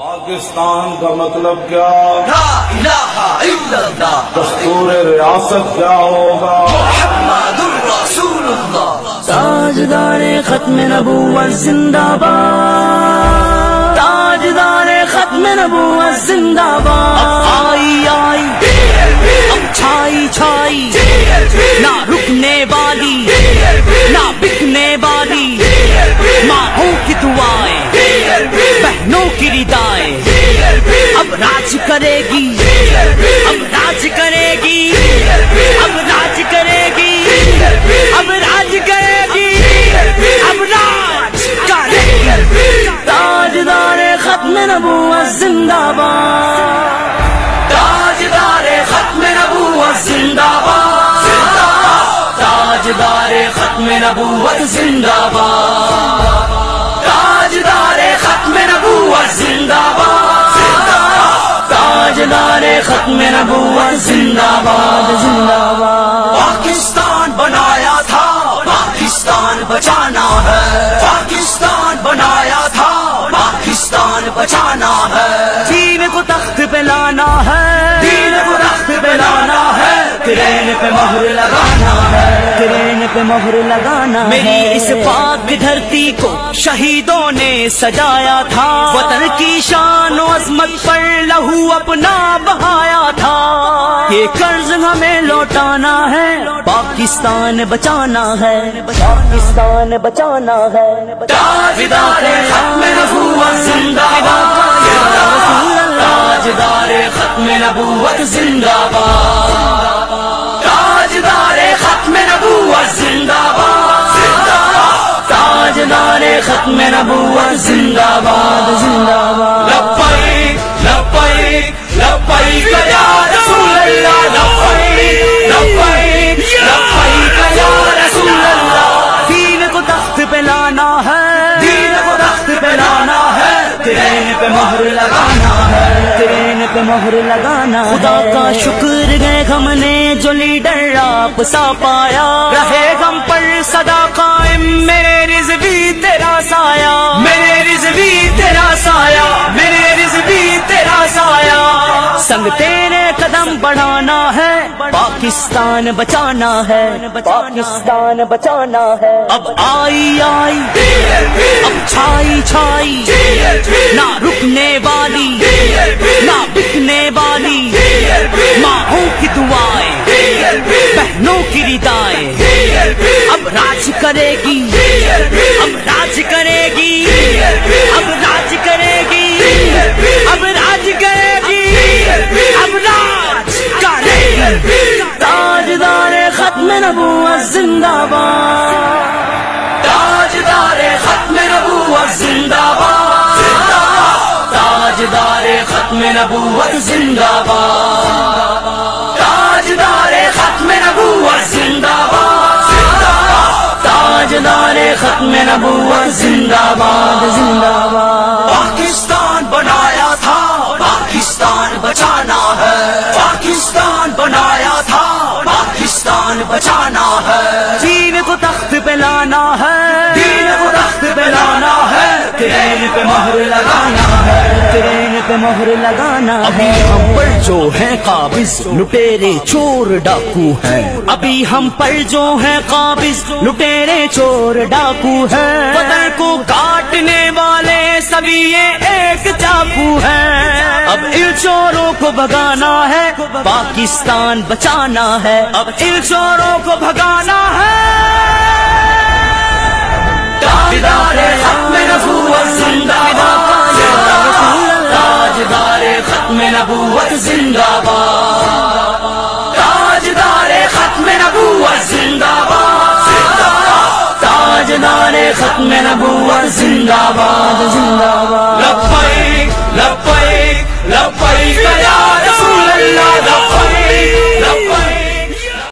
پاکستان کا مطلب کیا؟ لا الہ الا اللہ. دستور ریاست کیا ہوگا؟ محمد رسول اللہ. تاجدار ختم نبوت زندہ باد، تاجدار ختم نبوت زندہ باد. آئی آئی اب چھائی چھائی، نہ رکنے والی نہ بکنے والی، ماں کی دعائیں بہنوں کی ردائیں، اب راج کرے گی اب راج کرے گی اب راج کرے گی اب راج کرے گی اب راج کرے گی. تاجدار ختم نبوت زندہ باد، تاجدار ختم نبوت زندہ باد، تاجدار ختم نبوت زندہ باد، تاجدار ختم نبوت زندہ باد، تاجدار ختم نبوت زندہ باد زندہ باد. پاکستان بنایا تھا، پاکستان بچانا ہے. پاکستان بنایا تھا، پاکستان بچانا ہے. دین کو تخت پہ لانا ہے، دین کو تخت پہ لانا ہے. ٹرین پہ مہر لگانا ہے، ٹرین پہ مہر لگانا. میری اس پاک دھرتی کو شہیدوں نے سجایا تھا، وطن کی شان و عظمت پر لہو اپنا بہایا تھا. یہ قرض ہمیں لوٹانا ہے، پاکستان بچانا ہے، پاکستان بچانا ہے. تاجدار ختم نبوت زندہ باد، تاجدار ختم نبوت زندہ باد، تاجدار ختم نبوت زندہ باد، تاجدار ختم نبوت زندہ باد زندہ باد. لبیک لبیک لبیک یا رسول اللہ، لبیک لبیک لبیک یا رسول اللہ. دین کو تخت پہ لانا ہے، دین کو تخت پہ لانا ہے. ٹرین پہ مہر لگانا ہے، ٹرین پہ مہر لگانا. خدا کا شکر ہے ہم نے جو لیڈر آپ سا پایا، رہے ہم پر صدا قائم میرے رضوی تیرا سایہ، میرے رضوی تیرا سایہ، میرے رضوی تیرا سایہ. سنگ تیرے قدم بڑھانا ہے، پاکستان بچانا ہے، پاکستان بچانا ہے. اب آئی آئی اب چھائی چھائی، نہ رکنے والی نہ بکنے والی، ماں کی دعائیں بہنوں کی ردائیں، اب راج کرے گی اب راج کرے گی اب راج کرے گی اب راج کرے گی اب راج کرے گی. تاجدار ختم نبوت زندہ باد، تاجدار ختم نبوت زندہ باد، تاجدار ختم نبوت زندہ باد، تاجدار ختم نبوت زندہ باد، تاجدار ختم نبوت زندہ باد زندہ باد. پاکستان بنایا تھا، پاکستان بچانا ہے. پاکستان بنایا تھا، پاکستان بچانا ہے. دین کو تخت پہ لانا ہے، دین کو تخت پہ لانا ہے. ٹرین پہ مہر لگانا ہے، ٹرین پہ مہر لگانا. ابھی ہم پر جو ہیں قابض لٹیرے چور ڈاکو ہیں، ابھی ہم پر جو ہیں قابض لٹیرے چور ڈاکو ہیں. وطن کو کاٹنے والے سبھی یہ ایک چاقو ہیں. اب ان چوروں کو بھگانا ہے، پاکستان بچانا ہے. اب ان چوروں کو بھگانا ہے. تاجدار ختم نبوت زندہ باد، تاجدار ختم نبوت زندہ باد، تاجدار ختم نبوت زندہ باد، تاجدار ختم نبوت زندہ باد زندہ باد.